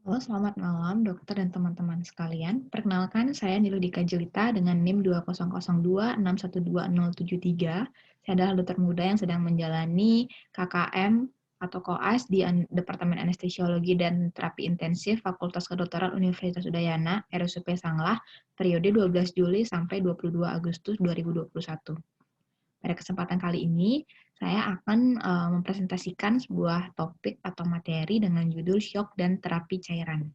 Halo, selamat malam dokter dan teman-teman sekalian. Perkenalkan, saya Niludika Jelita dengan NIM 20026121073. Saya adalah dokter muda yang sedang menjalani KKM atau koas di Departemen Anestesiologi dan Terapi Intensif Fakultas Kedokteran Universitas Udayana, RSUP Sanglah, periode 12 Juli sampai 22 Agustus 2021. Pada kesempatan kali ini, saya akan mempresentasikan sebuah topik atau materi dengan judul shock dan terapi cairan.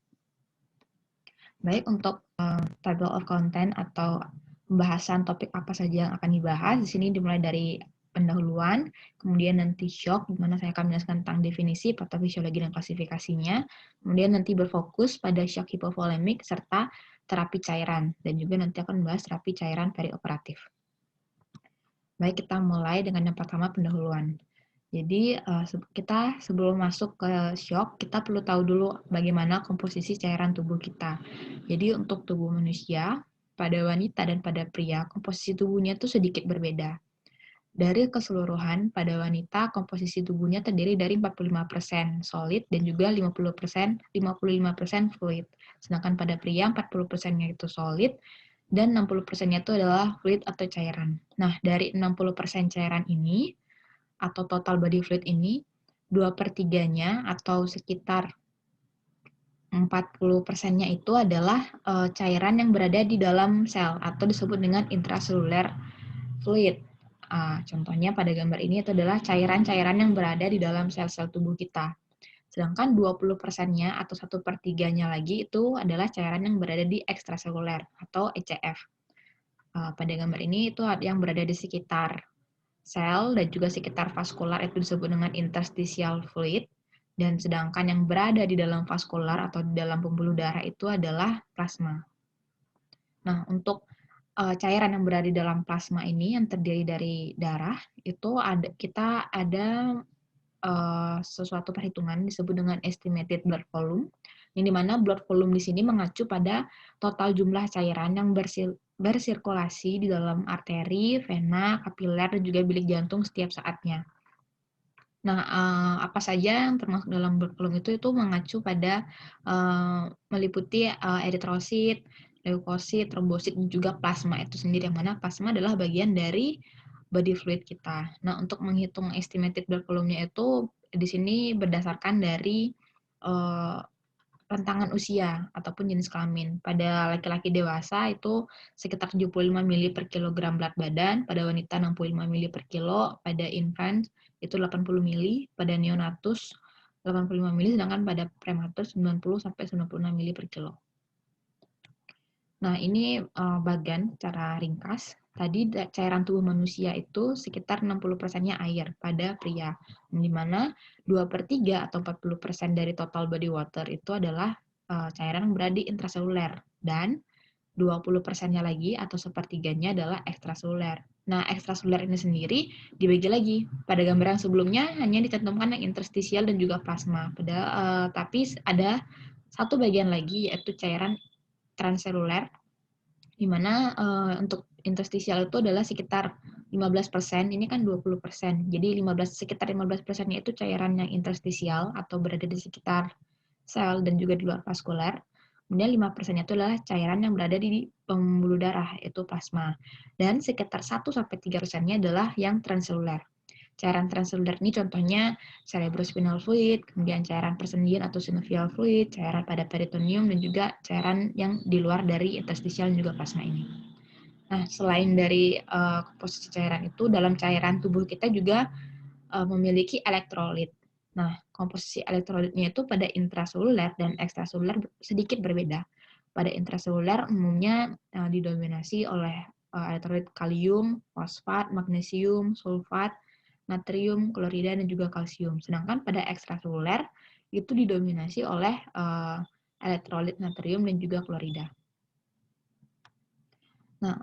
Baik, untuk table of content atau pembahasan topik apa saja yang akan dibahas, di sini dimulai dari pendahuluan, kemudian nanti shock, di mana saya akan menjelaskan tentang definisi, patofisiologi, dan klasifikasinya, kemudian nanti berfokus pada shock hipovolemik, serta terapi cairan, dan juga nanti akan membahas terapi cairan perioperatif. Baik, kita mulai dengan yang pertama, pendahuluan. Jadi, kita sebelum masuk ke shock, kita perlu tahu dulu bagaimana komposisi cairan tubuh kita. Jadi, untuk tubuh manusia, pada wanita dan pada pria, komposisi tubuhnya itu sedikit berbeda. Dari keseluruhan, pada wanita, komposisi tubuhnya terdiri dari 45% solid dan juga 55% fluid. Sedangkan pada pria, 40%-nya itu solid, dan 60%-nya itu adalah fluid atau cairan. Nah, dari 60% cairan ini, atau total body fluid ini, 2/3-nya atau sekitar 40%-nya itu adalah cairan yang berada di dalam sel atau disebut dengan intracellular fluid. Contohnya pada gambar ini itu adalah cairan-cairan yang berada di dalam sel-sel tubuh kita. Sedangkan 20%-nya atau 1/3-nya lagi itu adalah cairan yang berada di ekstraseluler atau ECF. Pada gambar ini itu yang berada di sekitar sel dan juga sekitar vaskular itu disebut dengan interstitial fluid, dan sedangkan yang berada di dalam vaskular atau di dalam pembuluh darah itu adalah plasma. Nah, untuk cairan yang berada di dalam plasma ini yang terdiri dari darah, itu kita ada sesuatu perhitungan disebut dengan estimated blood volume, yang dimana blood volume di sini mengacu pada total jumlah cairan yang bersirkulasi di dalam arteri, vena, kapiler, dan juga bilik jantung setiap saatnya. Nah, apa saja yang termasuk dalam blood volume itu mengacu pada meliputi eritrosit, leukosit, trombosit, dan juga plasma itu sendiri, yang mana plasma adalah bagian dari body fluid kita. Nah, untuk menghitung estimated blood volume-nya itu di sini berdasarkan dari rentangan usia ataupun jenis kelamin. Pada laki-laki dewasa itu sekitar 75 mili per kilogram berat badan, pada wanita 65 mili per kilo, pada infant itu 80 mili, pada neonatus 85 mili, sedangkan pada prematur 90 sampai 96 mili per kilo. Nah, ini bagan cara ringkas. Tadi cairan tubuh manusia itu sekitar 60%-nya air pada pria, di mana 2/3 atau 40% dari total body water itu adalah cairan yang berada di intraseluler, dan 20%-nya lagi atau sepertiganya adalah ekstraseluler. Nah, ekstraseluler ini sendiri dibagi lagi. Pada gambar yang sebelumnya hanya dicantumkan yang interstisial dan juga plasma. Tapi ada satu bagian lagi, yaitu cairan transseluler, di mana untuk interstisial itu adalah sekitar 15%, ini kan 20%. Jadi sekitar 15%-nya itu cairan yang interstisial atau berada di sekitar sel dan juga di luar vaskuler. Kemudian 5%-nya itu adalah cairan yang berada di pembuluh darah, yaitu plasma. Dan sekitar 1-3%-nya adalah yang transseluler. Cairan transseluler ini contohnya cerebrospinal fluid, kemudian cairan persendian atau synovial fluid, cairan pada peritoneum, dan juga cairan yang di luar dari interstisial dan juga plasma ini. Nah, selain dari komposisi cairan itu, dalam cairan tubuh kita juga memiliki elektrolit. Nah, komposisi elektrolitnya itu pada intraseluler dan ekstraseluler sedikit berbeda. Pada intraseluler umumnya didominasi oleh elektrolit kalium, fosfat, magnesium, sulfat, natrium, klorida, dan juga kalsium. Sedangkan pada ekstraseluler itu didominasi oleh elektrolit natrium dan juga klorida. Nah,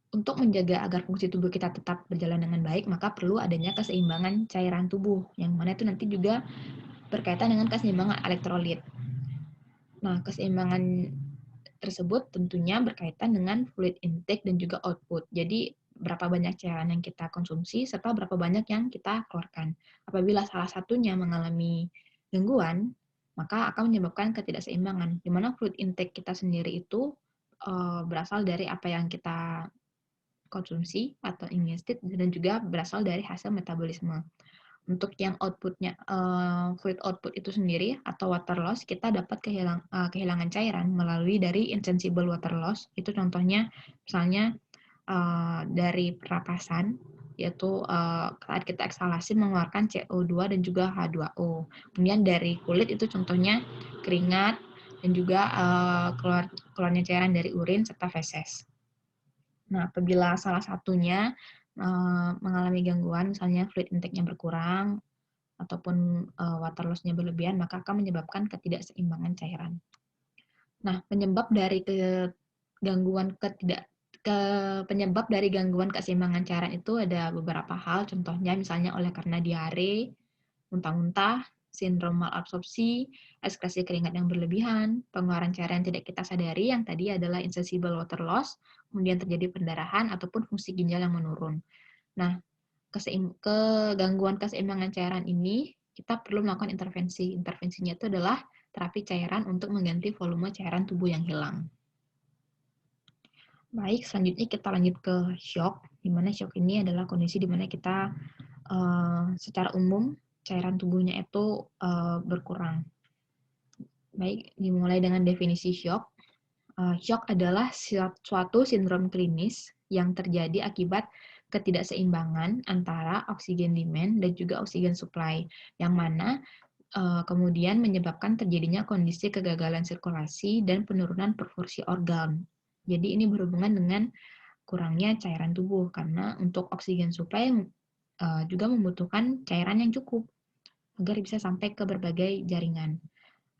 untuk menjaga agar fungsi tubuh kita tetap berjalan dengan baik, maka perlu adanya keseimbangan cairan tubuh, yang mana itu nanti juga berkaitan dengan keseimbangan elektrolit. Nah, keseimbangan tersebut tentunya berkaitan dengan fluid intake dan juga output. Jadi, berapa banyak cairan yang kita konsumsi, serta berapa banyak yang kita keluarkan. Apabila salah satunya mengalami gangguan, maka akan menyebabkan ketidakseimbangan, di mana fluid intake kita sendiri itu berasal dari apa yang kita konsumsi atau ingested dan juga berasal dari hasil metabolisme. Untuk yang outputnya fluid output itu sendiri atau water loss, kita dapat kehilangan cairan melalui dari insensible water loss. Itu contohnya misalnya dari pernapasan, yaitu saat kita eksalasi mengeluarkan CO2 dan juga H2O. Kemudian dari kulit itu contohnya keringat dan juga keluarnya cairan dari urin serta feses. Nah, apabila salah satunya mengalami gangguan, misalnya fluid intake-nya berkurang ataupun water loss-nya berlebihan, maka akan menyebabkan ketidakseimbangan cairan. Nah, penyebab dari gangguan keseimbangan cairan itu ada beberapa hal, contohnya misalnya karena diare, muntah-muntah, sindrom malabsorpsi, ekskresi keringat yang berlebihan, pengeluaran cairan yang tidak kita sadari yang tadi adalah insensible water loss, kemudian terjadi pendarahan ataupun fungsi ginjal yang menurun. Nah, kegangguan keseimbangan cairan ini kita perlu melakukan intervensi. Intervensinya itu adalah terapi cairan untuk mengganti volume cairan tubuh yang hilang. Baik, selanjutnya kita lanjut ke shock, di mana shock ini adalah kondisi di mana kita secara umum cairan tubuhnya itu berkurang. Baik, dimulai dengan definisi shock. Shock adalah suatu sindrom klinis yang terjadi akibat ketidakseimbangan antara oksigen demand dan juga oksigen supply, yang mana kemudian menyebabkan terjadinya kondisi kegagalan sirkulasi dan penurunan perfusi organ. Jadi ini berhubungan dengan kurangnya cairan tubuh, karena untuk oksigen supply juga membutuhkan cairan yang cukup agar bisa sampai ke berbagai jaringan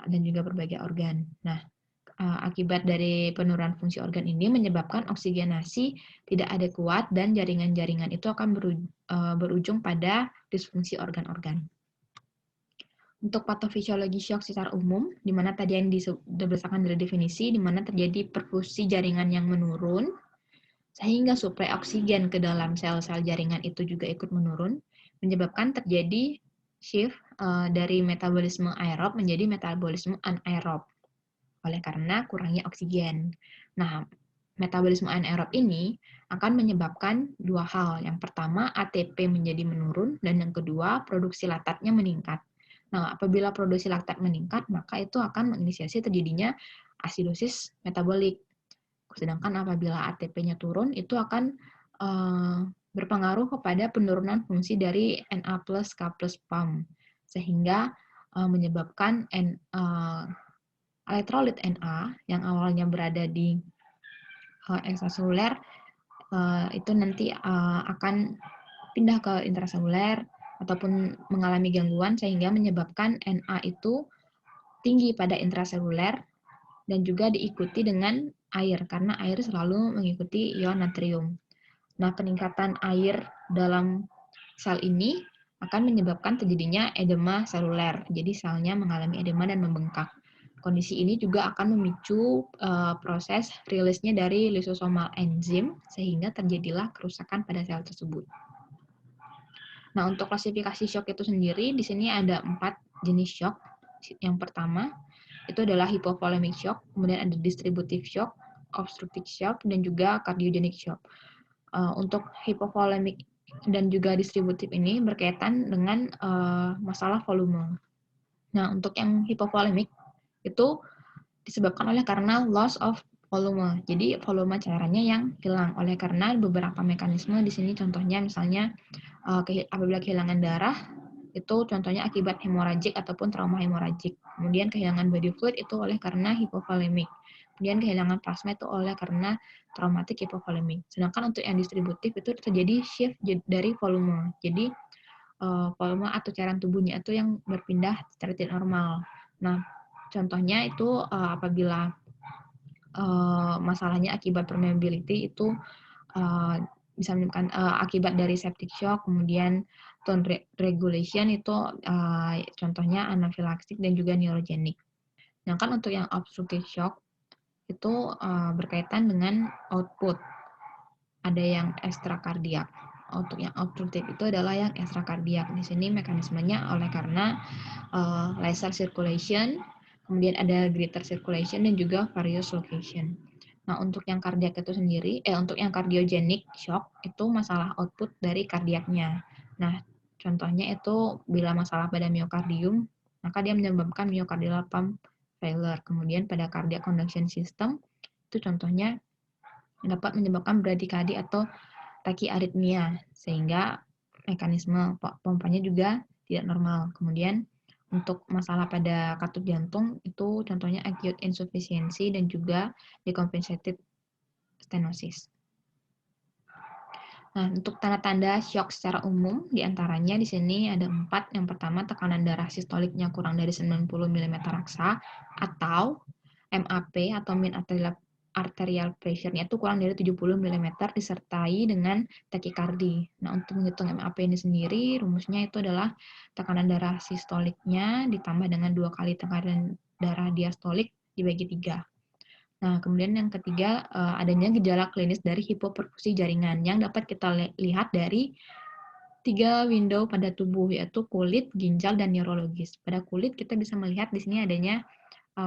dan juga berbagai organ. Nah, akibat dari penurunan fungsi organ ini menyebabkan oksigenasi tidak adekuat dan jaringan-jaringan itu akan berujung pada disfungsi organ-organ. Untuk patofisiologi shock secara umum, di mana tadi yang berdasarkan dari definisi, di mana terjadi perfusi jaringan yang menurun, sehingga suplai oksigen ke dalam sel-sel jaringan itu juga ikut menurun, menyebabkan terjadi shift dari metabolisme aerob menjadi metabolisme anaerob oleh karena kurangnya oksigen. Nah, metabolisme anaerob ini akan menyebabkan dua hal. Yang pertama, ATP menjadi menurun, dan yang kedua, produksi laktatnya meningkat. Nah, apabila produksi laktat meningkat, maka itu akan menginisiasi terjadinya asidosis metabolik. Sedangkan apabila ATP-nya turun, itu akan berpengaruh kepada penurunan fungsi dari Na plus K plus pump, sehingga menyebabkan elektrolit Na yang awalnya berada di ekstraseluler itu nanti akan pindah ke intraseluler ataupun mengalami gangguan sehingga menyebabkan Na itu tinggi pada intraseluler dan juga diikuti dengan air karena air selalu mengikuti ion natrium. Nah, peningkatan air dalam sel ini akan menyebabkan terjadinya edema seluler. Jadi selnya mengalami edema dan membengkak. Kondisi ini juga akan memicu proses rilisnya dari lisosomal enzim sehingga terjadilah kerusakan pada sel tersebut. Nah, untuk klasifikasi shock itu sendiri di sini ada 4 jenis shock. Yang pertama itu adalah hypovolemic shock, kemudian ada distributive shock, obstructive shock, dan juga cardiogenic shock. Untuk hypovolemic dan juga distributif ini berkaitan dengan masalah volume. Nah, untuk yang hypovolemic itu disebabkan oleh karena loss of volume. Jadi volume cairannya yang hilang oleh karena beberapa mekanisme di sini, contohnya misalnya apabila kehilangan darah itu contohnya akibat hemoragik ataupun trauma hemoragik. Kemudian kehilangan body fluid itu oleh karena hipovolemic. Kemudian kehilangan plasma itu oleh karena traumatik hipovolemic. Sedangkan untuk yang distributif itu terjadi shift dari volume. Jadi volume atau cairan tubuhnya itu yang berpindah secara tidak normal. Nah, contohnya itu apabila masalahnya akibat permeability itu bisa menyebabkan akibat dari septic shock, kemudian tone regulation itu contohnya anafilaksik dan juga neurogenik. Sedangkan untuk yang obstructive shock itu berkaitan dengan output, ada yang ekstrakardiak. Untuk yang obstruktif itu adalah yang ekstrakardiak. Di sini mekanismenya oleh karena lesser circulation, kemudian ada greater circulation dan juga various location. Nah, untuk yang kardiak itu sendiri, untuk yang cardiogenic shock itu masalah output dari kardiaknya. Nah, contohnya itu bila masalah pada miokardium, maka dia menyebabkan myocardial pump failure. Kemudian pada cardiac conduction system, itu contohnya dapat menyebabkan bradikadi atau takiaritmia, sehingga mekanisme pompanya juga tidak normal. Kemudian untuk masalah pada katup jantung itu contohnya acute insufficiency dan juga decompensated stenosis. Nah, untuk tanda-tanda shock secara umum, diantaranya di sini ada 4. Yang pertama, tekanan darah sistoliknya kurang dari 90 mm raksa, atau MAP atau mean arterial pressure-nya itu kurang dari 70 mm disertai dengan takikardi. Nah, untuk menghitung MAP ini sendiri, rumusnya itu adalah tekanan darah sistoliknya ditambah dengan 2 kali tekanan darah diastolik dibagi 3. Nah, kemudian yang ketiga, adanya gejala klinis dari hipoperfusi jaringan yang dapat kita lihat dari 3 window pada tubuh, yaitu kulit, ginjal, dan neurologis. Pada kulit, kita bisa melihat di sini adanya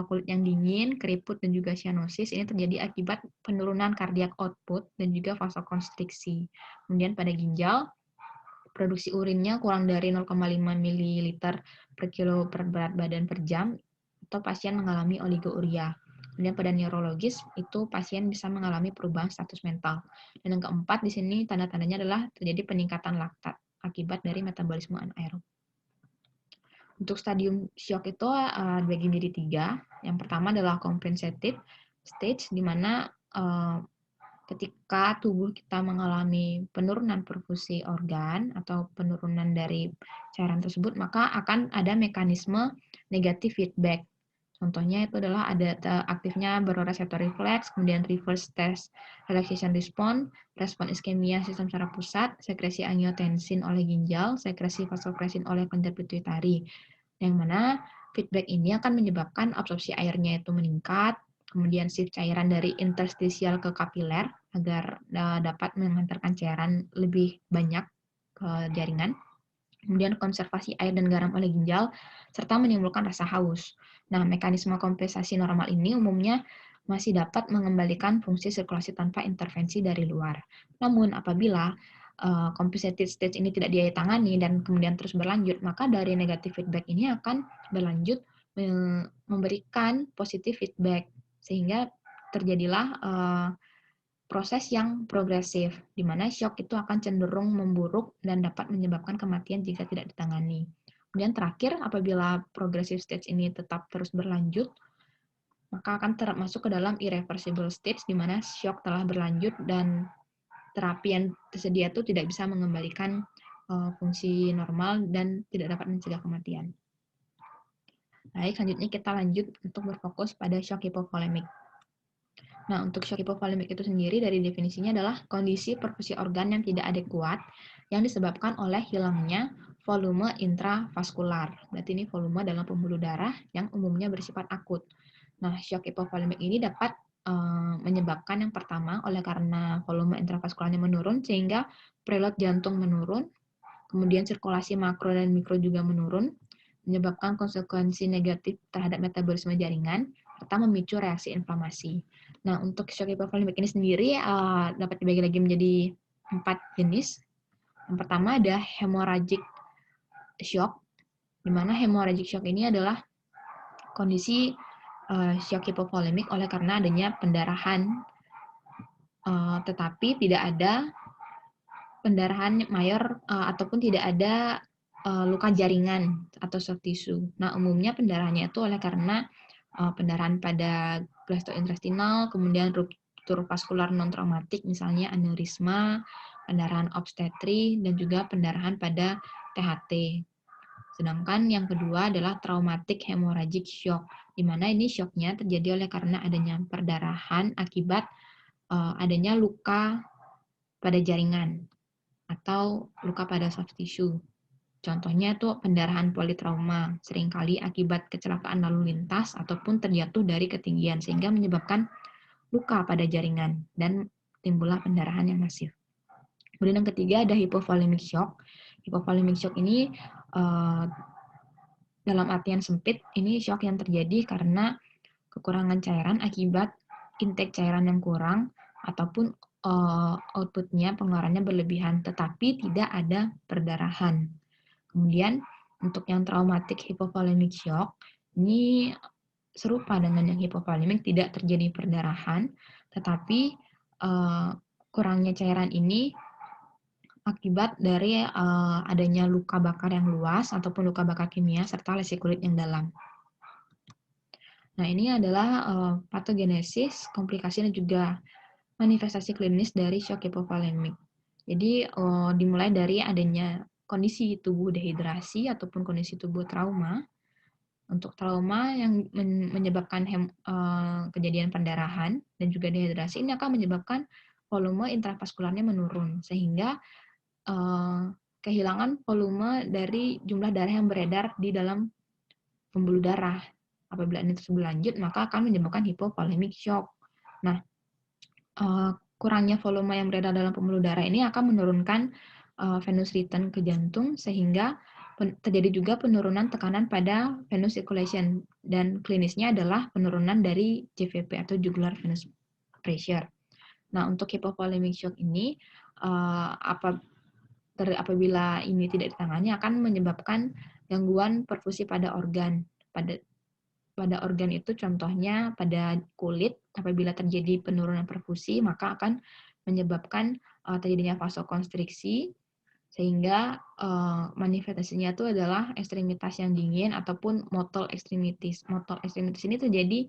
kulit yang dingin, keriput, dan juga cyanosis. Ini terjadi akibat penurunan cardiac output dan juga vasokonstriksi. Kemudian pada ginjal, produksi urinnya kurang dari 0,5 ml per kilo per berat badan per jam, atau pasien mengalami oligouria. Kemudian pada neurologis, itu pasien bisa mengalami perubahan status mental. Dan yang keempat, di sini tanda-tandanya adalah terjadi peningkatan laktat akibat dari metabolisme anaerob. Untuk stadium shock itu dibagi menjadi 3. Yang pertama adalah compensated stage, di mana ketika tubuh kita mengalami penurunan perfusi organ atau penurunan dari cairan tersebut, maka akan ada mekanisme negatif feedback. Contohnya itu adalah ada aktifnya baroreseptor reflex, kemudian reverse test relaxation response, respon iskemia sistem saraf pusat, sekresi angiotensin oleh ginjal, sekresi vasopresin oleh kelenjar pituitari. Yang mana feedback ini akan menyebabkan absorpsi airnya itu meningkat, kemudian shift cairan dari interstisial ke kapiler agar dapat mengantarkan cairan lebih banyak ke jaringan. Kemudian konservasi air dan garam oleh ginjal, serta menimbulkan rasa haus. Nah, mekanisme kompensasi normal ini umumnya masih dapat mengembalikan fungsi sirkulasi tanpa intervensi dari luar. Namun, apabila compensated stage ini tidak ditangani dan kemudian terus berlanjut, maka dari negative feedback ini akan berlanjut memberikan positive feedback, sehingga terjadilah proses yang progresif, di mana shock itu akan cenderung memburuk dan dapat menyebabkan kematian jika tidak ditangani. Kemudian terakhir, apabila progressive stage ini tetap terus berlanjut, maka akan masuk ke dalam irreversible stage, di mana shock telah berlanjut dan terapi yang tersedia itu tidak bisa mengembalikan fungsi normal dan tidak dapat mencegah kematian. Baik, selanjutnya kita lanjut untuk berfokus pada shock hipovolemik. Nah, untuk shock hipovolemik itu sendiri dari definisinya adalah kondisi perfusi organ yang tidak adekuat yang disebabkan oleh hilangnya volume intravaskular. Berarti ini volume dalam pembuluh darah yang umumnya bersifat akut. Nah, shock hipovolemik ini dapat menyebabkan yang pertama oleh karena volume intravaskularnya menurun sehingga preload jantung menurun, kemudian sirkulasi makro dan mikro juga menurun, menyebabkan konsekuensi negatif terhadap metabolisme jaringan, serta memicu reaksi inflamasi. Nah, untuk shock hipovolemik ini sendiri dapat dibagi lagi menjadi 4 jenis. Yang pertama ada hemorrhagic shock, di mana hemorrhagic shock ini adalah kondisi shock hipovolemik oleh karena adanya pendarahan, tetapi tidak ada pendarahan mayor ataupun tidak ada luka jaringan atau soft tissue. Nah, umumnya pendarahannya itu oleh karena pendarahan pada gastrointestinal, kemudian ruptur vaskular non-traumatik, misalnya aneurisma, pendarahan obstetri, dan juga pendarahan pada THT. Sedangkan yang kedua adalah traumatic hemorrhagic shock, di mana ini shocknya terjadi oleh karena adanya perdarahan akibat adanya luka pada jaringan atau luka pada soft tissue. Contohnya itu pendarahan politrauma, seringkali akibat kecelakaan lalu lintas ataupun terjatuh dari ketinggian sehingga menyebabkan luka pada jaringan dan timbullah pendarahan yang masif. Kemudian yang ketiga ada hypovolemic shock. Hypovolemic shock ini dalam artian sempit, ini shock yang terjadi karena kekurangan cairan akibat intake cairan yang kurang ataupun outputnya pengeluarannya berlebihan, tetapi tidak ada perdarahan. Kemudian untuk yang traumatic hypovolemic shock, ini serupa dengan yang hipovolemik, tidak terjadi perdarahan, tetapi kurangnya cairan ini akibat dari adanya luka bakar yang luas ataupun luka bakar kimia serta lesi kulit yang dalam. Nah, ini adalah patogenesis, komplikasi, dan juga manifestasi klinis dari shock hipovolemik. Jadi, dimulai dari adanya kondisi tubuh dehidrasi ataupun kondisi tubuh trauma. Untuk trauma yang menyebabkan kejadian pendarahan dan juga dehidrasi, ini akan menyebabkan volume intravaskularnya menurun, sehingga kehilangan volume dari jumlah darah yang beredar di dalam pembuluh darah. Apabila ini terus berlanjut, maka akan menyebabkan hypovolemic shock. Nah, kurangnya volume yang beredar dalam pembuluh darah ini akan menurunkan venous return ke jantung, sehingga terjadi juga penurunan tekanan pada venous circulation, dan klinisnya adalah penurunan dari JVP atau jugular venous pressure. Nah, untuk hypovolemic shock ini apabila ini tidak ditangani akan menyebabkan gangguan perfusi pada organ. Pada organ itu contohnya pada kulit, apabila terjadi penurunan perfusi maka akan menyebabkan terjadinya vasokonstriksi, sehingga manifestasinya itu adalah ekstremitas yang dingin ataupun motile extremities. Motile extremities ini terjadi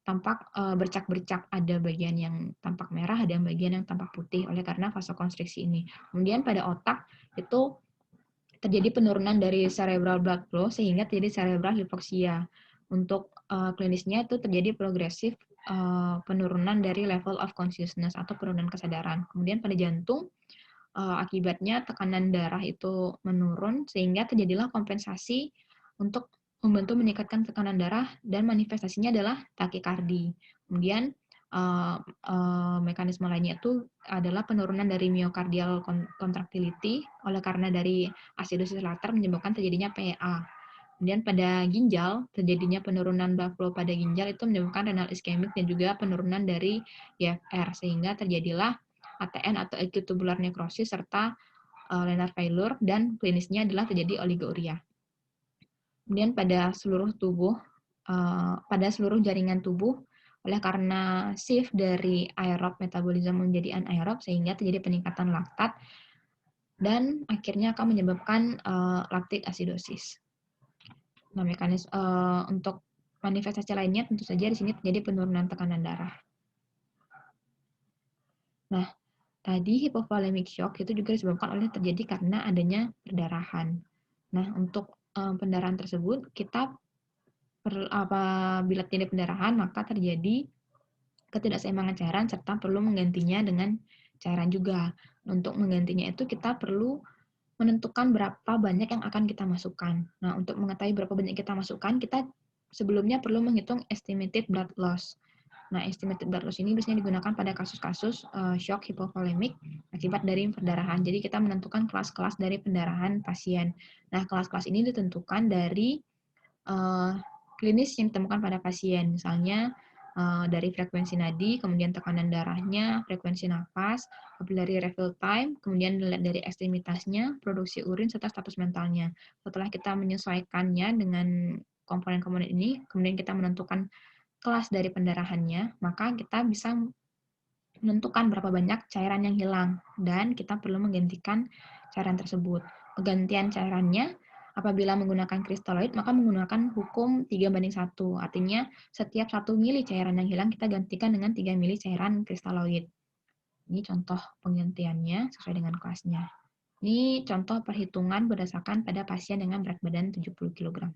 tampak bercak-bercak, ada bagian yang tampak merah, ada bagian yang tampak putih oleh karena vasokonstriksi ini. Kemudian pada otak itu terjadi penurunan dari cerebral blood flow sehingga terjadi cerebral hypoxia. Untuk klinisnya itu terjadi progresif penurunan dari level of consciousness atau penurunan kesadaran. Kemudian pada jantung akibatnya tekanan darah itu menurun sehingga terjadilah kompensasi untuk membantu meningkatkan tekanan darah dan manifestasinya adalah takikardi. Kemudian mekanisme lainnya itu adalah penurunan dari myocardial contractility oleh karena dari acidosis latar menyebabkan terjadinya PA. Kemudian pada ginjal, terjadinya penurunan blood flow pada ginjal itu menyebabkan renal ischemic dan juga penurunan dari GFR, sehingga terjadilah ATN atau acute tubular necrosis serta renal failure, dan klinisnya adalah terjadi oligouria. Kemudian pada seluruh tubuh, pada seluruh jaringan tubuh, oleh karena shift dari aerob metabolisme menjadi anaerob sehingga terjadi peningkatan laktat dan akhirnya akan menyebabkan lactic acidosis. Nah, mekanisme untuk manifestasi lainnya tentu saja di sini terjadi penurunan tekanan darah. Nah, tadi hypovolemic shock itu juga disebabkan oleh terjadi karena adanya perdarahan. Nah, untuk pendarahan tersebut, kita apabila terjadi pendarahan, maka terjadi ketidakseimbangan cairan serta perlu menggantinya dengan cairan juga. Untuk menggantinya itu kita perlu menentukan berapa banyak yang akan kita masukkan. Nah, untuk mengetahui berapa banyak kita masukkan, kita sebelumnya perlu menghitung estimated blood loss. Nah, estimated blood loss ini biasanya digunakan pada kasus-kasus shock hipovolemic akibat dari perdarahan. Jadi kita menentukan kelas-kelas dari pendarahan pasien. Nah, kelas-kelas ini ditentukan dari klinis yang ditemukan pada pasien. Misalnya dari frekuensi nadi, kemudian tekanan darahnya, frekuensi nafas, capillary refill time, kemudian dilihat dari ekstremitasnya, produksi urin, serta status mentalnya. Setelah kita menyesuaikannya dengan komponen-komponen ini, kemudian kita menentukan kelas dari pendarahannya, maka kita bisa menentukan berapa banyak cairan yang hilang, dan kita perlu menggantikan cairan tersebut. Penggantian cairannya, apabila menggunakan kristaloid, maka menggunakan hukum 3:1. Artinya, setiap 1 mili cairan yang hilang, kita gantikan dengan 3 mili cairan kristaloid. Ini contoh penggantiannya sesuai dengan kelasnya. Ini contoh perhitungan berdasarkan pada pasien dengan berat badan 70 kg.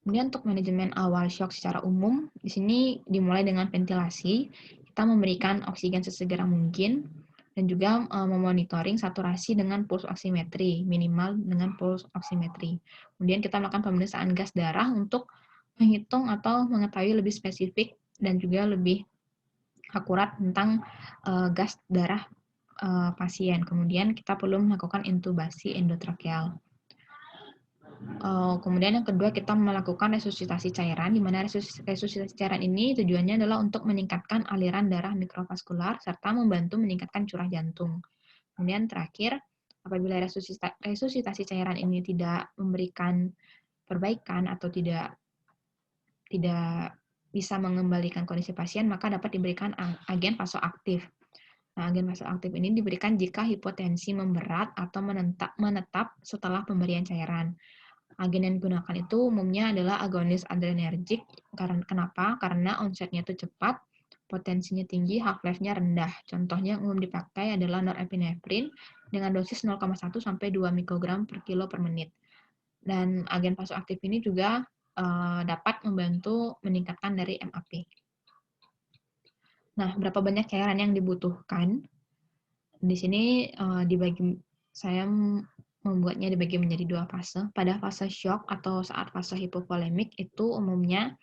Kemudian untuk manajemen awal shock secara umum, di sini dimulai dengan ventilasi, kita memberikan oksigen sesegera mungkin, dan juga memonitoring saturasi dengan pulse oximetry, minimal dengan pulse oximetry. Kemudian kita melakukan pemeriksaan gas darah untuk menghitung atau mengetahui lebih spesifik dan juga lebih akurat tentang gas darah pasien. Kemudian kita perlu melakukan intubasi endotrakeal. Kemudian yang kedua kita melakukan resusitasi cairan, di mana resusitasi cairan ini tujuannya adalah untuk meningkatkan aliran darah mikrovaskular serta membantu meningkatkan curah jantung. Kemudian terakhir, apabila resusitasi cairan ini tidak memberikan perbaikan atau tidak bisa mengembalikan kondisi pasien, maka dapat diberikan agen vasoaktif. Nah, agen vasoaktif ini diberikan jika hipotensi memberat atau menetap setelah pemberian cairan. Agen yang digunakan itu umumnya adalah agonis adrenergik. Kenapa? Karena onsetnya itu cepat, potensinya tinggi, half-life-nya rendah. Contohnya yang umum dipakai adalah norepinefrin dengan dosis 0,1 sampai 2 mikrogram per kilo per menit. Dan agen vasoaktif ini juga dapat membantu meningkatkan dari MAP. Nah, berapa banyak cairan yang dibutuhkan? Di sini saya membuatnya dibagi menjadi 2 fase. Pada fase shock atau saat fase hipovolemik itu umumnya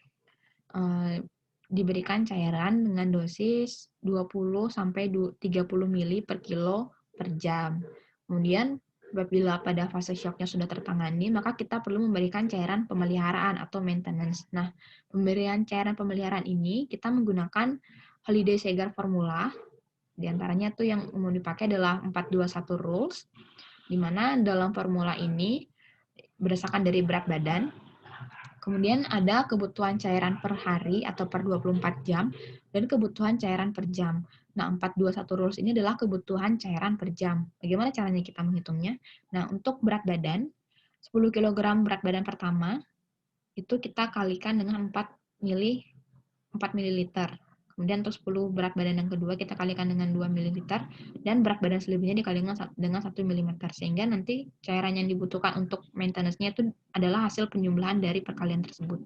diberikan cairan dengan dosis 20 sampai 30 ml per kilo per jam. Kemudian apabila pada fase shocknya sudah tertangani, maka kita perlu memberikan cairan pemeliharaan atau maintenance. Nah, pemberian cairan pemeliharaan ini kita menggunakan Holiday Sagar formula. Di antaranya tuh yang umum dipakai adalah 421 rules, di mana dalam formula ini berdasarkan dari berat badan, kemudian ada kebutuhan cairan per hari atau per 24 jam, dan kebutuhan cairan per jam. Nah, 421 rules ini adalah kebutuhan cairan per jam. Bagaimana caranya kita menghitungnya? Nah, untuk berat badan, 10 kg berat badan pertama, itu kita kalikan dengan 4 ml. Kemudian untuk 10 berat badan yang kedua kita kalikan dengan 2 ml dan berat badan selebihnya dikalikan dengan 1 mm sehingga nanti cairan yang dibutuhkan untuk maintenance-nya itu adalah hasil penjumlahan dari perkalian tersebut.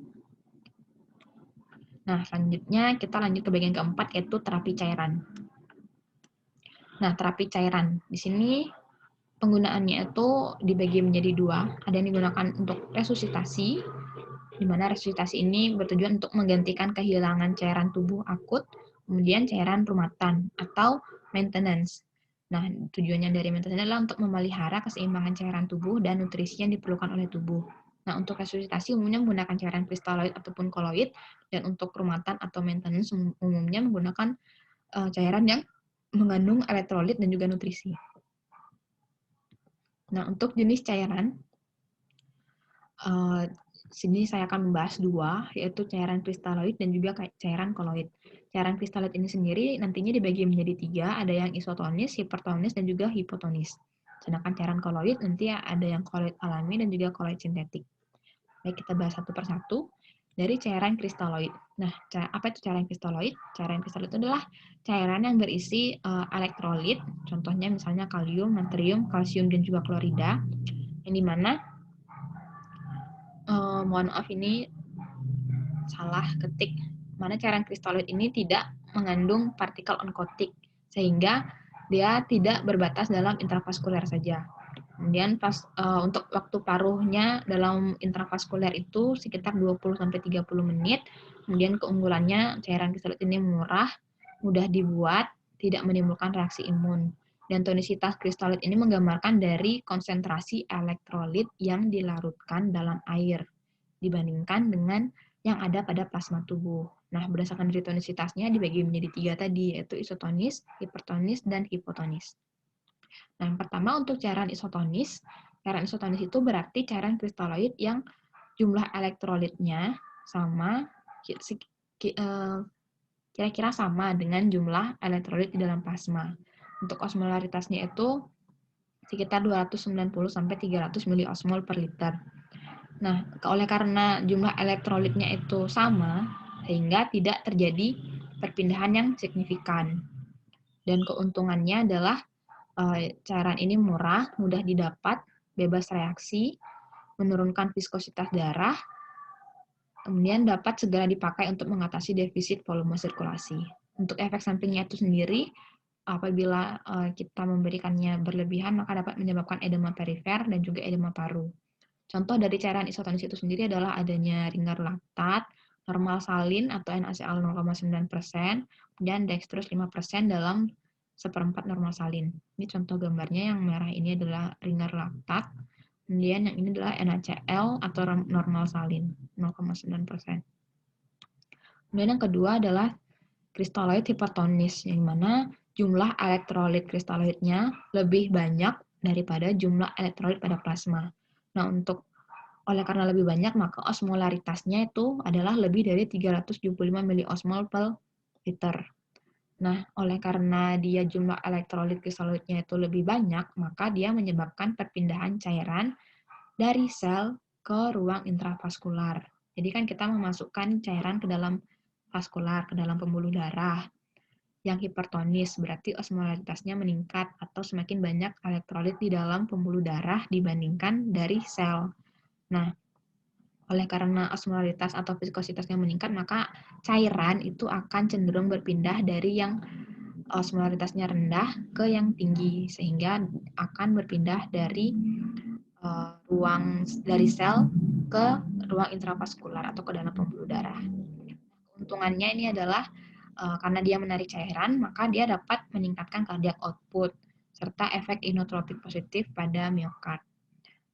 Nah, selanjutnya kita lanjut ke bagian keempat yaitu terapi cairan. Nah, terapi cairan di sini penggunaannya itu dibagi menjadi 2, ada yang digunakan untuk resusitasi, di mana resusitasi ini bertujuan untuk menggantikan kehilangan cairan tubuh akut, kemudian cairan rumatan, atau maintenance. Nah, tujuannya dari maintenance adalah untuk memelihara keseimbangan cairan tubuh dan nutrisi yang diperlukan oleh tubuh. Nah, untuk resusitasi umumnya menggunakan cairan kristaloid ataupun koloid, dan untuk rumatan atau maintenance umumnya menggunakan cairan yang mengandung elektrolit dan juga nutrisi. Nah, untuk jenis cairan, sini saya akan membahas 2, yaitu cairan kristaloid dan juga cairan koloid. Cairan kristaloid ini sendiri nantinya dibagi menjadi 3, ada yang isotonis, hipertonis, dan juga hipotonis. Sedangkan cairan koloid nanti ada yang koloid alami dan juga koloid sintetik. Baik, kita bahas satu persatu. Dari cairan kristaloid. Nah, apa itu cairan kristaloid? Cairan kristaloid itu adalah cairan yang berisi elektrolit, contohnya misalnya kalium, natrium, kalsium, dan juga klorida, yang dimana mohon maaf ini salah ketik, mana cairan kristaloid ini tidak mengandung partikel onkotik, sehingga dia tidak berbatas dalam intravaskuler saja. Kemudian untuk waktu paruhnya dalam intravaskuler itu sekitar 20-30 menit. Kemudian keunggulannya cairan kristaloid ini murah, mudah dibuat, tidak menimbulkan reaksi imun. Dan tonisitas kristaloid ini menggambarkan dari konsentrasi elektrolit yang dilarutkan dalam air dibandingkan dengan yang ada pada plasma tubuh. Nah, berdasarkan dari tonisitasnya dibagi menjadi 3 tadi, yaitu isotonis, hipertonis, dan hipotonis. Nah, yang pertama untuk cairan isotonis itu berarti cairan kristaloid yang jumlah elektrolitnya sama, kira-kira sama dengan jumlah elektrolit di dalam plasma. Untuk osmolaritasnya itu sekitar 290-300 miliosmol per liter. Nah, oleh karena jumlah elektrolitnya itu sama, sehingga tidak terjadi perpindahan yang signifikan. Dan keuntungannya adalah cairan ini murah, mudah didapat, bebas reaksi, menurunkan viskositas darah, kemudian dapat segera dipakai untuk mengatasi defisit volume sirkulasi. Untuk efek sampingnya itu sendiri, apabila kita memberikannya berlebihan, maka dapat menyebabkan edema perifer dan juga edema paru. Contoh dari cairan isotonis itu sendiri adalah adanya ringar laktat, normal salin atau NaCl 0,9%, dan dextrose 5% dalam 1/4 normal salin. Ini contoh gambarnya, yang merah ini adalah ringer laktat, kemudian yang ini adalah NaCl atau normal salin, 0,9%. Kemudian yang kedua adalah kristaloid hipertonis, yang mana jumlah elektrolit kristaloidnya lebih banyak daripada jumlah elektrolit pada plasma. Nah, oleh karena lebih banyak, maka osmolaritasnya itu adalah lebih dari 375 miliosmol per liter. Nah, oleh karena dia jumlah elektrolit kristaloidnya itu lebih banyak, maka dia menyebabkan perpindahan cairan dari sel ke ruang intravaskular. Jadi kan kita memasukkan cairan ke dalam vaskular, ke dalam pembuluh darah. Yang hipertonis berarti osmolaritasnya meningkat atau semakin banyak elektrolit di dalam pembuluh darah dibandingkan dari sel. Nah, oleh karena osmolaritas atau viskositasnya meningkat, maka cairan itu akan cenderung berpindah dari yang osmolaritasnya rendah ke yang tinggi, sehingga akan berpindah dari dari sel ke ruang intravaskular atau ke dalam pembuluh darah. Keuntungannya ini adalah karena dia menarik cairan, maka dia dapat meningkatkan cardiac output serta efek inotropik positif pada miokard.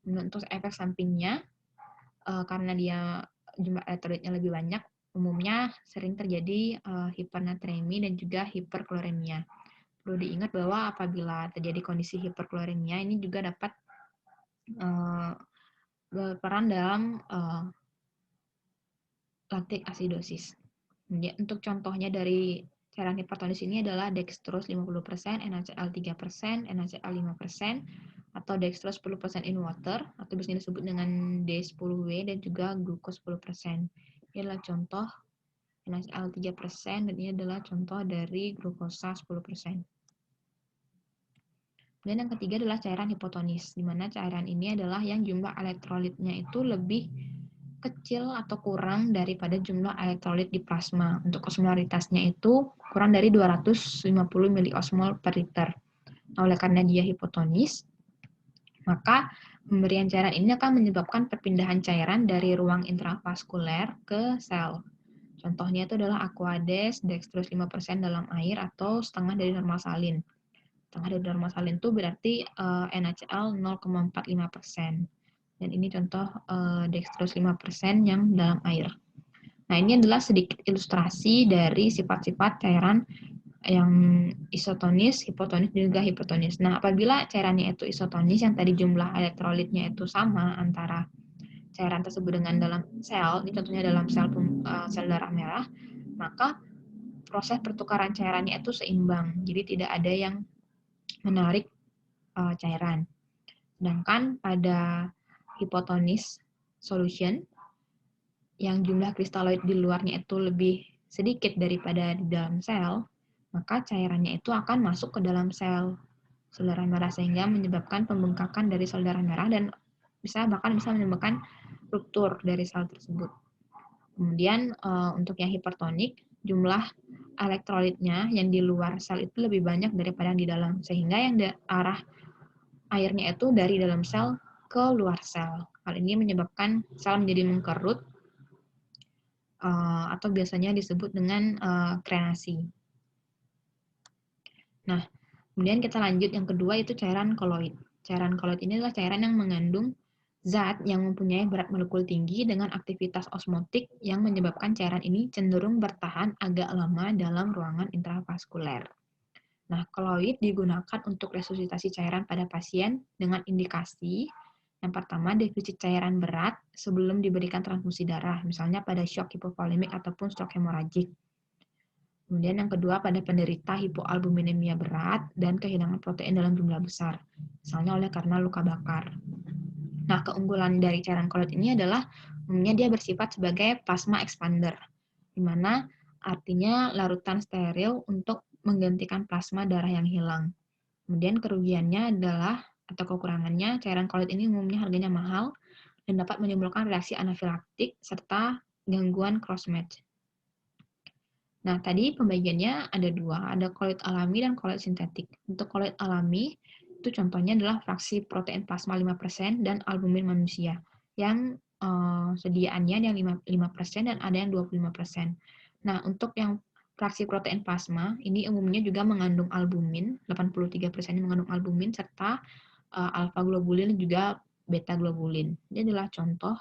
Untuk efek sampingnya, karena dia jumlah elektrolitnya lebih banyak, umumnya sering terjadi hipernatremi dan juga hiperkloremia. Perlu diingat bahwa apabila terjadi kondisi hiperkloremia, ini juga dapat berperan dalam laktik asidosis. Untuk contohnya dari cairan hipertonis ini adalah dextrose 50%, NaCl 3%, NaCl 5%, atau dextrose 10% in water, atau bisa disebut dengan D10W, dan juga glukos 10%. Ini adalah contoh NaCl 3%, dan ini adalah contoh dari glukosa 10%. Dan yang ketiga adalah cairan hipotonis, di mana cairan ini adalah yang jumlah elektrolitnya itu lebih kecil atau kurang daripada jumlah elektrolit di plasma. Untuk osmolaritasnya itu kurang dari 250 miliosmol per liter. Nah, oleh karena dia hipotonis, maka pemberian cairan ini akan menyebabkan perpindahan cairan dari ruang intravaskuler ke sel. Contohnya itu adalah Aquades, dextrose 5% dalam air, atau setengah dari normal salin. Setengah dari normal salin itu berarti NaCl 0,45%. Dan ini contoh dextrose 5% yang dalam air. Nah, ini adalah sedikit ilustrasi dari sifat-sifat cairan yang isotonis, hipotonis, dan juga hipertonis. Nah, apabila cairannya itu isotonis, yang tadi jumlah elektrolitnya itu sama antara cairan tersebut dengan dalam sel, ini contohnya dalam sel darah merah, maka proses pertukaran cairannya itu seimbang. Jadi tidak ada yang menarik cairan. Sedangkan pada hipotonis solution, yang jumlah kristaloid di luarnya itu lebih sedikit daripada di dalam sel, maka cairannya itu akan masuk ke dalam sel darah merah, sehingga menyebabkan pembengkakan dari sel darah merah dan bahkan bisa menyebabkan ruptur dari sel tersebut. Kemudian untuk yang hipertonik, jumlah elektrolitnya yang di luar sel itu lebih banyak daripada yang di dalam, sehingga yang arah airnya itu dari dalam sel ke luar sel. Hal ini menyebabkan sel menjadi mengkerut atau biasanya disebut dengan krenasi. Nah, kemudian kita lanjut yang kedua, itu cairan koloid. Cairan koloid ini adalah cairan yang mengandung zat yang mempunyai berat molekul tinggi dengan aktivitas osmotik yang menyebabkan cairan ini cenderung bertahan agak lama dalam ruangan intravaskuler. Nah, koloid digunakan untuk resusitasi cairan pada pasien dengan indikasi yang pertama, defisit cairan berat sebelum diberikan transfusi darah, misalnya pada shock hipovolemik ataupun shock hemoragik. Kemudian yang kedua, pada penderita hipoalbuminemia berat dan kehilangan protein dalam jumlah besar, misalnya oleh karena luka bakar. Nah, keunggulan dari cairan koloid ini adalah umumnya dia bersifat sebagai plasma expander, di mana artinya larutan steril untuk menggantikan plasma darah yang hilang. Kemudian kerugiannya adalah, atau kekurangannya, cairan koloid ini umumnya harganya mahal dan dapat menimbulkan reaksi anafilaktik serta gangguan cross-match. Nah, tadi pembagiannya ada dua, ada koloid alami dan koloid sintetik. Untuk koloid alami, itu contohnya adalah fraksi protein plasma 5% dan albumin manusia, yang sediaannya yang 5% dan ada yang 25%. Nah, untuk yang fraksi protein plasma ini umumnya juga mengandung albumin, 83% mengandung albumin, serta alfa globulin dan juga beta globulin. Ini adalah contoh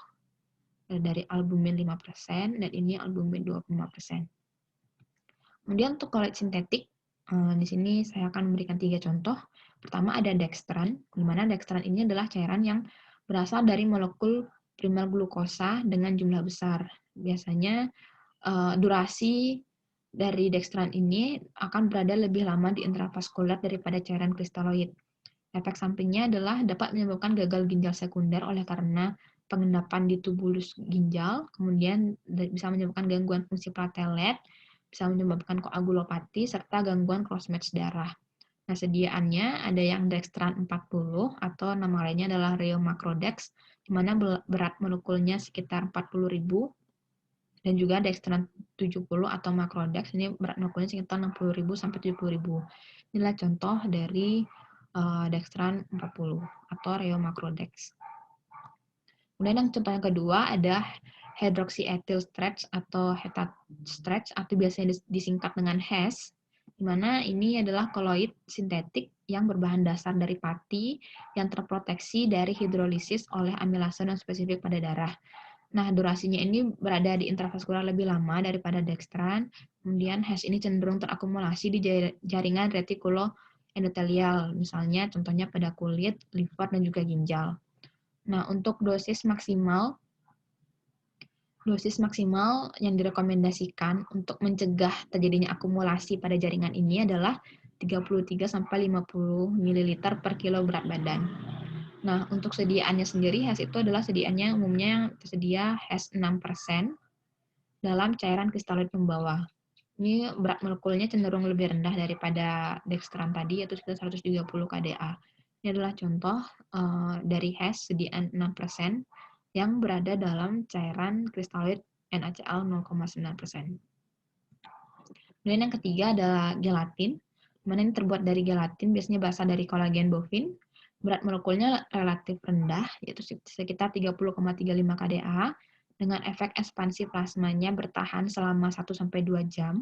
dari albumin 5% dan ini albumin 25%. Kemudian untuk koloid sintetik, di sini saya akan memberikan 3 contoh. Pertama ada dextran, di mana dextran ini adalah cairan yang berasal dari molekul primer glukosa dengan jumlah besar. Biasanya durasi dari dextran ini akan berada lebih lama di intravaskuler daripada cairan kristaloid. Efek sampingnya adalah dapat menyebabkan gagal ginjal sekunder oleh karena pengendapan di tubulus ginjal, kemudian bisa menyebabkan gangguan fungsi platelet, bisa menyebabkan koagulopati, serta gangguan cross-match darah. Nah, sediaannya ada yang dextran 40 atau nama lainnya adalah Reomacrodex, di mana berat molekulnya sekitar 40.000, dan juga dextran 70 atau Macrodex, ini berat molekulnya sekitar 60.000 sampai 70.000. Inilah contoh dari dextran 40 atau Reomacrodex. Kemudian yang contoh yang kedua ada hydroxyethyl stretch atau hetat stretch atau biasanya disingkat dengan HES, di mana ini adalah koloid sintetik yang berbahan dasar dari pati yang terproteksi dari hidrolisis oleh amilase non spesifik pada darah. Nah, durasinya ini berada di intravaskular lebih lama daripada dextran. Kemudian HES ini cenderung terakumulasi di jaringan retikuloendotelial, misalnya contohnya pada kulit, liver, dan juga ginjal. Nah, untuk dosis maksimal yang direkomendasikan untuk mencegah terjadinya akumulasi pada jaringan ini adalah 33-50 ml per kilo berat badan. Nah, untuk sediaannya sendiri, HES itu adalah sediaannya umumnya tersedia HES 6% dalam cairan kristaloid pembawa. Ini berat molekulnya cenderung lebih rendah daripada dextran tadi, yaitu sekitar 130 kDa. Ini adalah contoh dari HES sediaan 6% yang berada dalam cairan kristaloid NaCl 0,9%. Kemudian yang ketiga adalah gelatin, mana ini terbuat dari gelatin, biasanya berasal dari kolagen bovin. Berat molekulnya relatif rendah, yaitu sekitar 30,35 kDa, dengan efek ekspansi plasmanya bertahan selama 1-2 jam.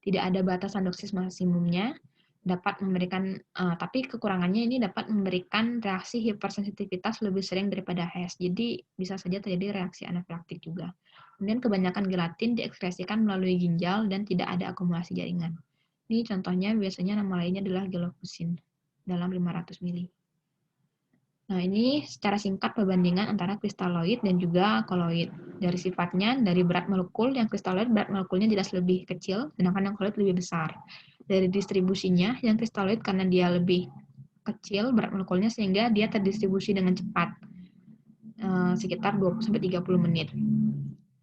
Tidak ada batasan dosis maksimumnya, dapat memberikan, tapi kekurangannya ini dapat memberikan reaksi hipersensitivitas lebih sering daripada HES, jadi bisa saja terjadi reaksi anafilaktik juga. Kemudian kebanyakan gelatin diekskresikan melalui ginjal dan tidak ada akumulasi jaringan. Ini contohnya biasanya nama lainnya adalah gelofusin dalam 500 ml. Nah, ini secara singkat perbandingan antara kristaloid dan juga koloid. Dari sifatnya, dari berat molekul, yang kristaloid berat molekulnya jelas lebih kecil, sedangkan yang koloid lebih besar. Dari distribusinya, yang kristaloid karena dia lebih kecil berat molekulnya sehingga dia terdistribusi dengan cepat, sekitar 20-30 menit.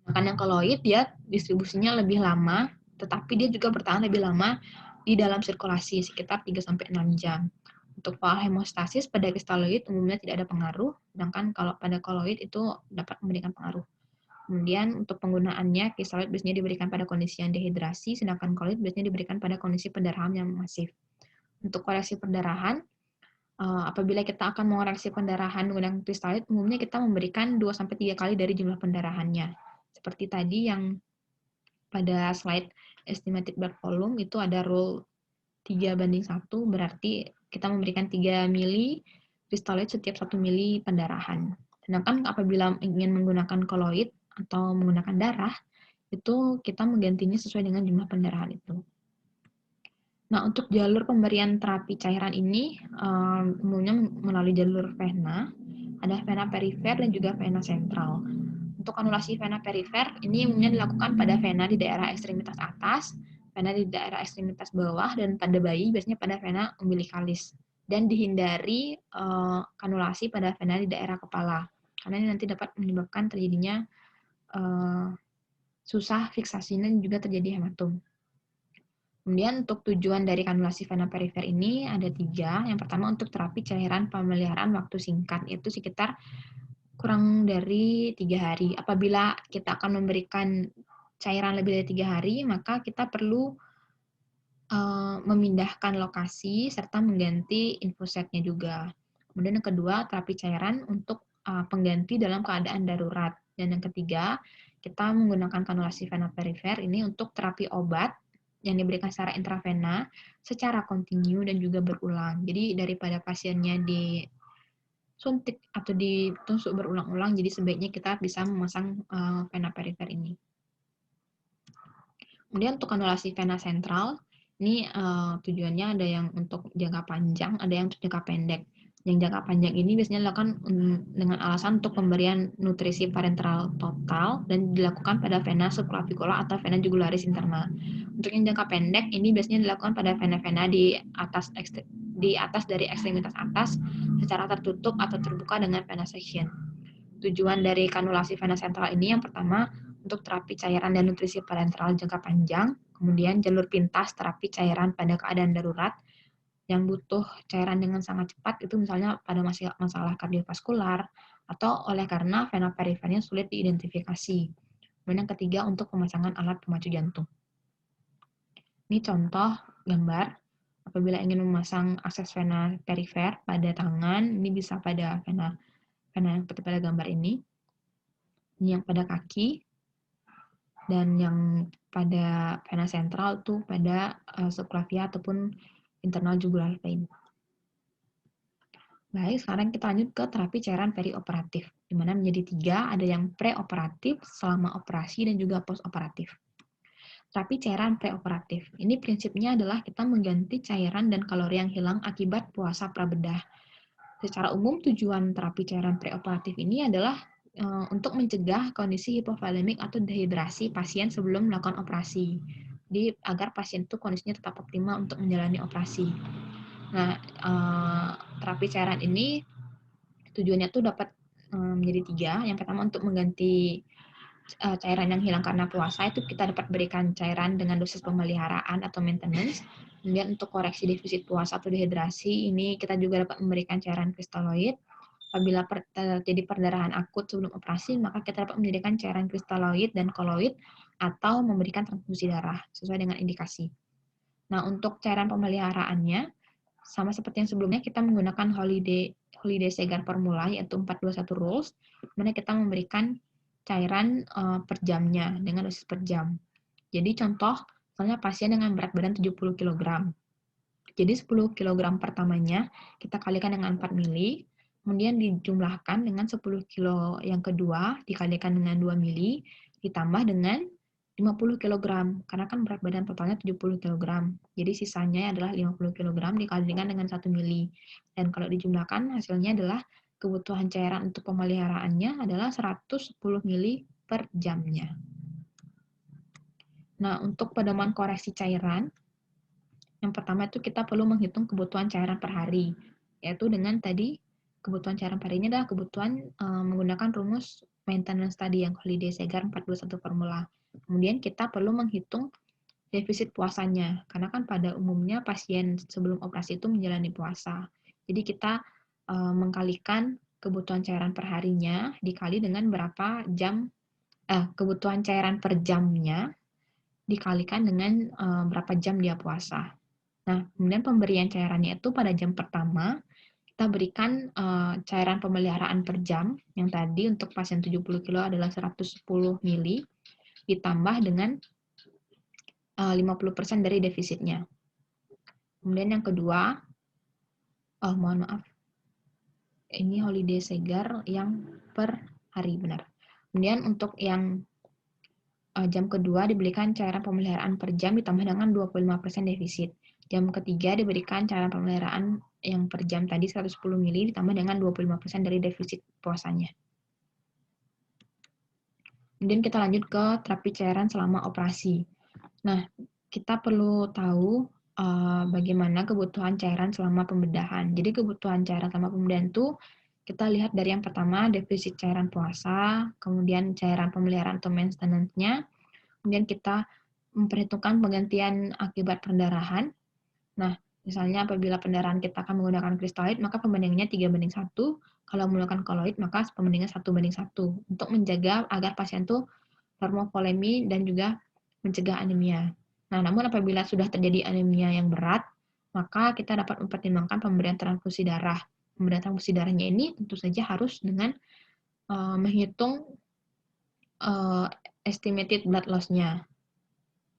Sedangkan yang koloid dia distribusinya lebih lama, tetapi dia juga bertahan lebih lama di dalam sirkulasi, sekitar 3-6 jam. Untuk pola hemostasis pada kristaloid umumnya tidak ada pengaruh, sedangkan kalau pada koloid itu dapat memberikan pengaruh. Kemudian untuk penggunaannya, kristaloid biasanya diberikan pada kondisi yang dehidrasi, sedangkan koloid biasanya diberikan pada kondisi pendarahan yang masif. Untuk koreksi pendarahan, apabila kita akan mengoreksi pendarahan menggunakan kristaloid, umumnya kita memberikan 2-3 kali dari jumlah pendarahannya. Seperti tadi yang pada slide estimated blood volume itu ada rule 3:1, berarti kita memberikan 3 mili kristaloid setiap 1 mili pendarahan. Sedangkan apabila ingin menggunakan koloid atau menggunakan darah, itu kita menggantinya sesuai dengan jumlah pendarahan itu. Nah, untuk jalur pemberian terapi cairan ini umumnya melalui jalur vena, ada vena perifer dan juga vena sentral. Untuk anulasi vena perifer, ini umumnya dilakukan pada vena di daerah ekstremitas atas, vena di daerah ekstremitas bawah, dan pada bayi biasanya pada vena umbilicalis. Dan dihindari kanulasi pada vena di daerah kepala, karena ini nanti dapat menyebabkan terjadinya susah fiksasinya dan juga terjadi hematom. Kemudian untuk tujuan dari kanulasi vena perifer ini ada 3. Yang pertama untuk terapi cairan pemeliharaan waktu singkat, yaitu sekitar kurang dari 3 hari. Apabila kita akan memberikan cairan lebih dari 3 hari, maka kita perlu memindahkan lokasi serta mengganti infosetnya juga. Kemudian yang kedua, terapi cairan untuk pengganti dalam keadaan darurat. Dan yang ketiga, kita menggunakan kanulasi vena perifer ini untuk terapi obat yang diberikan secara intravena secara kontinu dan juga berulang. Jadi daripada pasiennya disuntik atau ditusuk berulang-ulang, jadi sebaiknya kita bisa memasang vena perifer ini. Kemudian untuk anulasi vena sentral, ini tujuannya ada yang untuk jangka panjang, ada yang untuk jangka pendek. Yang jangka panjang ini biasanya dilakukan dengan alasan untuk pemberian nutrisi parenteral total dan dilakukan pada vena subclavicular atau vena jugularis interna. Untuk yang jangka pendek ini biasanya dilakukan pada vena-vena di atas dari ekstremitas atas secara tertutup atau terbuka dengan vena section. Tujuan dari kanulasi vena sentral ini yang pertama untuk terapi cairan dan nutrisi parenteral jangka panjang, kemudian jalur pintas terapi cairan pada keadaan darurat yang butuh cairan dengan sangat cepat itu misalnya pada masalah kardiovaskular atau oleh karena vena perifernya sulit diidentifikasi. Kemudian yang ketiga untuk pemasangan alat pemacu jantung. Ini contoh gambar apabila ingin memasang akses vena perifer pada tangan, ini bisa pada vena yang seperti pada gambar ini yang pada kaki, dan yang pada vena sentral tuh pada subclavia ataupun internal jugular vein. Baik, sekarang kita lanjut ke terapi cairan perioperatif, di mana menjadi 3, ada yang preoperatif, selama operasi, dan juga postoperatif. Terapi cairan preoperatif, ini prinsipnya adalah kita mengganti cairan dan kalori yang hilang akibat puasa prabedah. Secara umum, tujuan terapi cairan preoperatif ini adalah untuk mencegah kondisi hipovolemik atau dehidrasi pasien sebelum melakukan operasi. Jadi agar pasien itu kondisinya tetap optimal untuk menjalani operasi. Nah, terapi cairan ini tujuannya tuh dapat menjadi 3. Yang pertama untuk mengganti cairan yang hilang karena puasa, itu kita dapat berikan cairan dengan dosis pemeliharaan atau maintenance. Kemudian untuk koreksi defisit puasa atau dehidrasi, ini kita juga dapat memberikan cairan kristaloid. Apabila terjadi perdarahan akut sebelum operasi, maka kita dapat memberikan cairan kristaloid dan koloid atau memberikan transfusi darah sesuai dengan indikasi. Nah, untuk cairan pemeliharaannya, sama seperti yang sebelumnya, kita menggunakan Holiday Segar formula, yaitu 421 rules, di mana kita memberikan cairan per jamnya dengan dosis per jam. Jadi contoh, misalnya pasien dengan berat badan 70 kg. Jadi 10 kg pertamanya kita kalikan dengan 4 mili, kemudian dijumlahkan dengan 10 kilo yang kedua dikalikan dengan 2 mili, ditambah dengan 50 kg, karena kan berat badan totalnya 70 kg. Jadi sisanya adalah 50 kg dikalikan dengan 1 mili. Dan kalau dijumlahkan hasilnya adalah kebutuhan cairan untuk pemeliharaannya adalah 110 mili per jamnya. Nah, untuk pedoman koreksi cairan, yang pertama itu kita perlu menghitung kebutuhan cairan per hari, yaitu dengan tadi kebutuhan cairan per hari ini adalah kebutuhan menggunakan rumus maintenance tadi yang Holiday Segar 421 formula. Kemudian kita perlu menghitung defisit puasanya, karena kan pada umumnya pasien sebelum operasi itu menjalani puasa. Jadi kita mengkalikan kebutuhan cairan per harinya dikali dengan berapa jam, kebutuhan cairan per jamnya dikalikan dengan berapa jam dia puasa. Nah, kemudian pemberian cairannya itu pada jam pertama, kita berikan cairan pemeliharaan per jam, yang tadi untuk pasien 70 kilo adalah 110 mili, ditambah dengan 50% dari defisitnya. Kemudian yang kedua, mohon maaf, ini Holiday Segar yang per hari, benar. Kemudian untuk yang jam kedua diberikan cairan pemeliharaan per jam ditambah dengan 25% defisit. Jam ketiga diberikan cairan pemeliharaan yang per jam tadi 110 mili ditambah dengan 25% dari defisit puasanya. Kemudian kita lanjut ke terapi cairan selama operasi. Nah, kita perlu tahu bagaimana kebutuhan cairan selama pembedahan. Jadi kebutuhan cairan selama pembedahan itu kita lihat dari yang pertama defisit cairan puasa, kemudian cairan pemeliharaan atau maintenance-nya, kemudian kita memperhitungkan penggantian akibat perdarahan. Nah, misalnya apabila pendarahan kita akan menggunakan kristaloid, maka pembandingannya 3:1. Kalau menggunakan koloid, maka pembandingannya 1:1. Untuk menjaga agar pasien itu termovolemi dan juga mencegah anemia. Nah, namun apabila sudah terjadi anemia yang berat, maka kita dapat mempertimbangkan pemberian transfusi darah. Pemberian transfusi darahnya ini tentu saja harus dengan menghitung estimated blood loss-nya.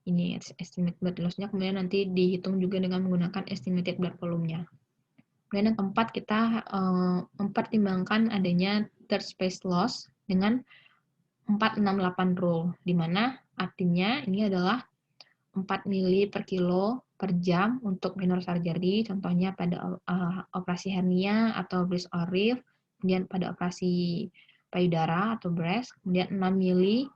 ini estimate blood loss-nya, kemudian nanti dihitung juga dengan menggunakan estimated blood volume-nya. Kemudian yang keempat, kita mempertimbangkan adanya third space loss dengan 468 rule, di mana artinya ini adalah 4 mili per kilo per jam untuk minor surgery, contohnya pada operasi hernia atau breast or rib, kemudian pada operasi payudara atau breast, kemudian 6 mili,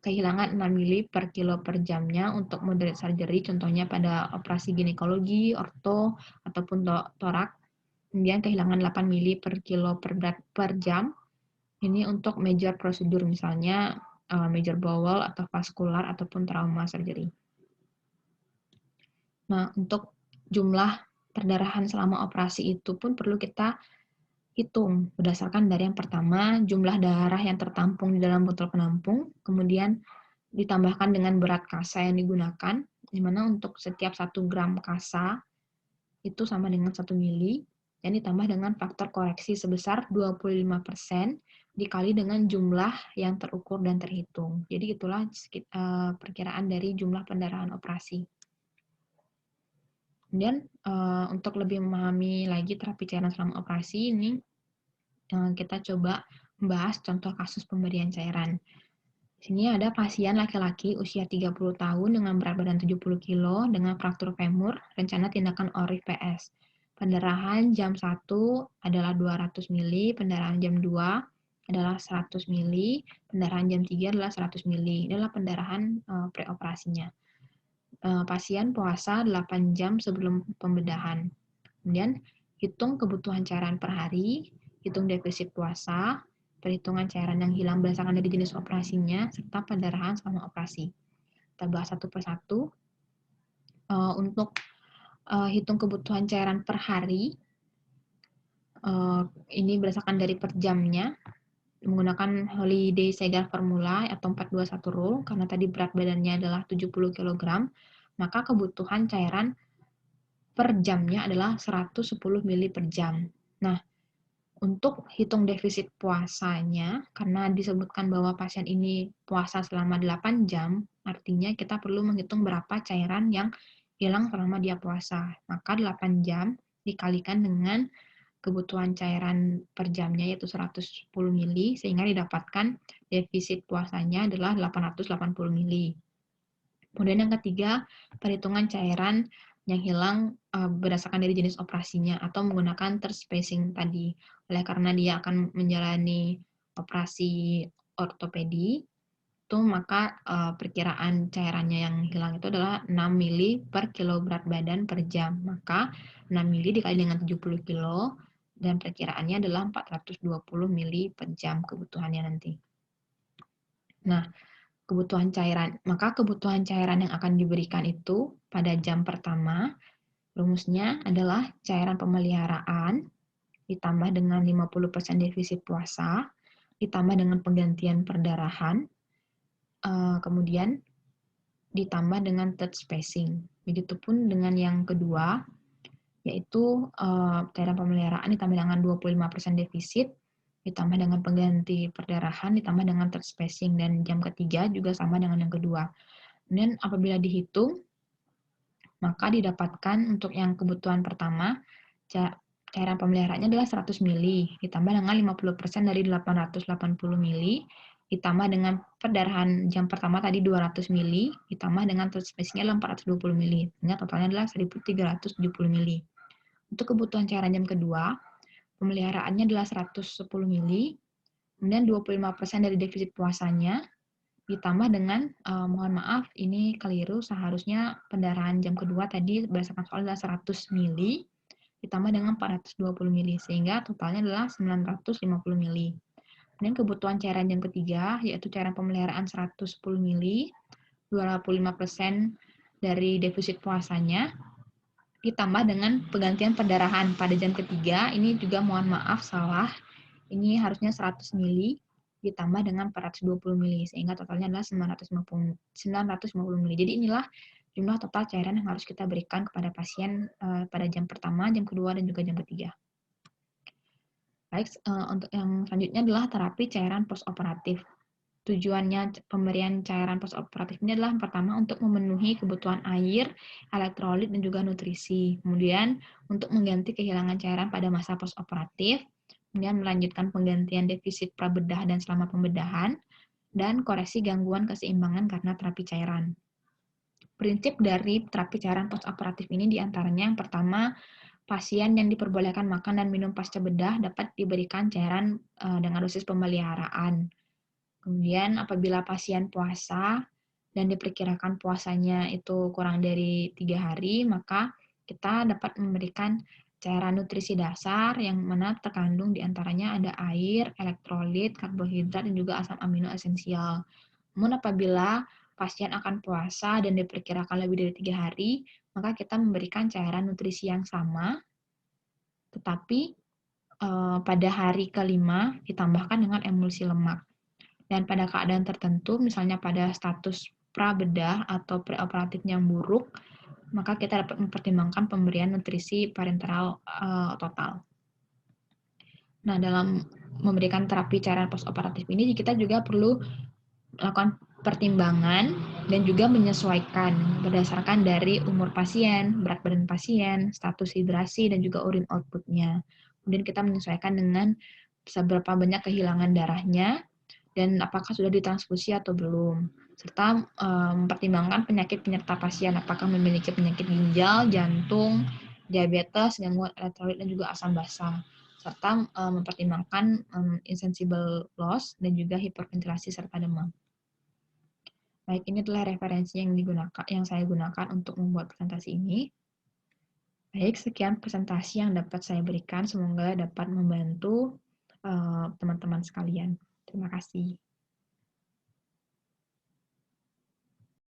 kehilangan 6 mili per kilo per jamnya untuk moderate surgery, contohnya pada operasi ginekologi, orto, ataupun torak, kemudian kehilangan 8 mili per kilo per jam, ini untuk major prosedur, misalnya major bowel atau vaskular ataupun trauma surgery. Nah, untuk jumlah perdarahan selama operasi itu pun perlu kita hitung berdasarkan dari yang pertama, jumlah darah yang tertampung di dalam botol penampung, kemudian ditambahkan dengan berat kasa yang digunakan, di mana untuk setiap 1 gram kasa itu sama dengan 1 mili, dan ditambah dengan faktor koreksi sebesar 25% dikali dengan jumlah yang terukur dan terhitung. Jadi itulah perkiraan dari jumlah pendarahan operasi. Kemudian untuk lebih memahami lagi terapi cairan selama operasi ini, kita coba membahas contoh kasus pemberian cairan. Di sini ada pasien laki-laki usia 30 tahun dengan berat badan 70 kg dengan fraktur femur, rencana tindakan ORIF PS. Pendarahan jam 1 adalah 200 mili, pendarahan jam 2 adalah 100 mili, pendarahan jam 3 adalah 100 mili. Ini adalah pendarahan preoperasinya. Pasien puasa 8 jam sebelum pembedahan. Kemudian hitung kebutuhan cairan per hari, hitung defisit puasa, perhitungan cairan yang hilang berdasarkan dari jenis operasinya, serta pendarahan selama operasi. Kita bahas satu persatu. Untuk hitung kebutuhan cairan per hari, ini berdasarkan dari per jamnya, menggunakan Holiday Segar Formula atau 421 rule, karena tadi berat badannya adalah 70 kg, maka kebutuhan cairan per jamnya adalah 110 mili per jam. Nah, untuk hitung defisit puasanya, karena disebutkan bahwa pasien ini puasa selama 8 jam, artinya kita perlu menghitung berapa cairan yang hilang selama dia puasa. Maka 8 jam dikalikan dengan kebutuhan cairan per jamnya, yaitu 110 mili, sehingga didapatkan defisit puasanya adalah 880 mili. Kemudian yang ketiga, perhitungan cairan yang hilang berdasarkan dari jenis operasinya atau menggunakan third spacing tadi. Oleh karena dia akan menjalani operasi ortopedi, itu maka perkiraan cairannya yang hilang itu adalah 6 mili per kilo berat badan per jam. Maka 6 mili dikali dengan 70 kilo dan perkiraannya adalah 420 mili per jam kebutuhannya nanti. Nah, kebutuhan cairan. Maka kebutuhan cairan yang akan diberikan itu pada jam pertama, rumusnya adalah cairan pemeliharaan ditambah dengan 50% defisit puasa, ditambah dengan penggantian perdarahan, kemudian ditambah dengan third spacing. Begitupun dengan yang kedua, yaitu cairan pemeliharaan ditambah dengan 25% defisit, ditambah dengan pengganti perdarahan, ditambah dengan third spacing, dan jam ketiga juga sama dengan yang kedua. Kemudian apabila dihitung, maka didapatkan untuk yang kebutuhan pertama, cairan pemeliharaannya adalah 100 mili, ditambah dengan 50% dari 880 mili, ditambah dengan perdarahan jam pertama tadi 200 mili, ditambah dengan third spacing-nya 420 mili, sehingga totalnya adalah 1370 mili. Untuk kebutuhan cairan jam kedua, pemeliharaannya adalah 110 mili, kemudian 25% dari defisit puasanya, ditambah dengan, mohon maaf, ini keliru, seharusnya pendarahan jam kedua tadi berdasarkan soal adalah 100 mili, ditambah dengan 420 mili, sehingga totalnya adalah 950 mili. Kemudian kebutuhan cairan jam ketiga, yaitu cairan pemeliharaan 110 mili, 25% dari defisit puasanya, ditambah dengan penggantian perdarahan pada jam ketiga, ini juga mohon maaf salah, ini harusnya 100 mili ditambah dengan 420 mili, sehingga totalnya adalah 950 mili. Jadi inilah jumlah total cairan yang harus kita berikan kepada pasien pada jam pertama, jam kedua, dan juga jam ketiga. Baik, untuk yang selanjutnya adalah terapi cairan postoperatif. Tujuannya pemberian cairan postoperatif ini adalah pertama untuk memenuhi kebutuhan air, elektrolit, dan juga nutrisi. Kemudian untuk mengganti kehilangan cairan pada masa postoperatif, kemudian melanjutkan penggantian defisit prabedah dan selama pembedahan, dan koreksi gangguan keseimbangan karena terapi cairan. Prinsip dari terapi cairan postoperatif ini diantaranya yang pertama, pasien yang diperbolehkan makan dan minum pasca bedah dapat diberikan cairan dengan dosis pemeliharaan. Kemudian apabila pasien puasa dan diperkirakan puasanya itu kurang dari 3 hari, maka kita dapat memberikan cairan nutrisi dasar yang mana terkandung diantaranya ada air, elektrolit, karbohidrat, dan juga asam amino esensial. Namun apabila pasien akan puasa dan diperkirakan lebih dari 3 hari, maka kita memberikan cairan nutrisi yang sama, tetapi pada hari kelima ditambahkan dengan emulsi lemak. Dan pada keadaan tertentu, misalnya pada status prabedah atau preoperatif yang buruk, maka kita dapat mempertimbangkan pemberian nutrisi parenteral total. Nah, dalam memberikan terapi cairan postoperatif ini, kita juga perlu melakukan pertimbangan dan juga menyesuaikan berdasarkan dari umur pasien, berat badan pasien, status hidrasi, dan juga urin output-nya. Kemudian kita menyesuaikan dengan seberapa banyak kehilangan darahnya, dan apakah sudah ditransfusi atau belum, serta mempertimbangkan penyakit penyerta pasien, apakah memiliki penyakit ginjal, jantung, diabetes, gangguan elektrolit, dan juga asam basa, serta mempertimbangkan insensible loss dan juga hiperventilasi serta demam. Baik, ini adalah referensi yang saya gunakan untuk membuat presentasi ini. Baik, sekian presentasi yang dapat saya berikan. Semoga dapat membantu teman-teman sekalian. Terima kasih.